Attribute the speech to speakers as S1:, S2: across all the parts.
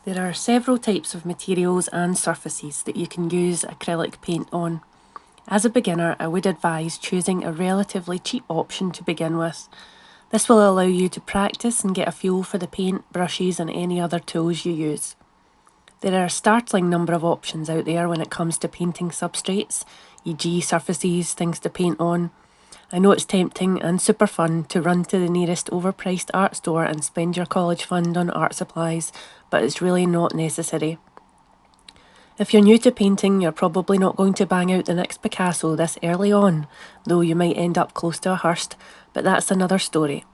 S1: There are several types of materials and surfaces that you can use acrylic paint on. As a beginner, I would advise choosing a relatively cheap option to begin with. This will allow you to practice and get a feel for the paint, brushes and any other tools you use. There are a startling number of options out there when it comes to painting substrates, e.g. surfaces, things to paint on. I know it's tempting and super fun to run to the nearest overpriced art store and spend your college fund on art supplies, but it's really not necessary. If you're new to painting, you're probably not going to bang out the next Picasso this early on, though you might end up close to a Hearst, but that's another story.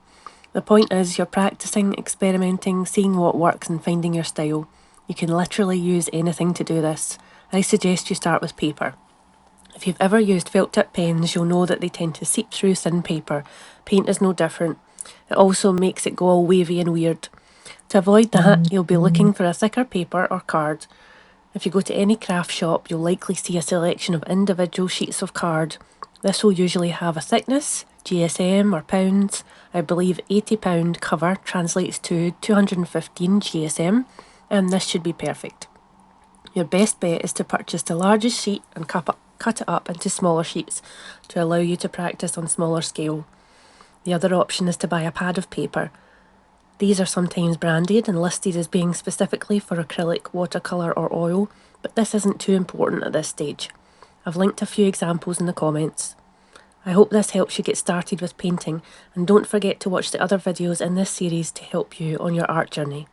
S1: The point is you're practicing, experimenting, seeing what works and finding your style. You can literally use anything to do this. I suggest you start with paper. If you've ever used felt tip pens, you'll know that they tend to seep through thin paper. Paint is no different. It also makes it go all wavy and weird. To avoid that, you'll be looking for a thicker paper or card. If you go to any craft shop, you'll likely see a selection of individual sheets of card. This will usually have a thickness, GSM or pounds. I believe £80 cover translates to 215 GSM, and this should be perfect. Your best bet is to purchase the largest sheet and cut it up into smaller sheets to allow you to practice on smaller scale. The other option is to buy a pad of paper. These are sometimes branded and listed as being specifically for acrylic, watercolour or oil, but this isn't too important at this stage. I've linked a few examples in the comments. I hope this helps you get started with painting, and don't forget to watch the other videos in this series to help you on your art journey.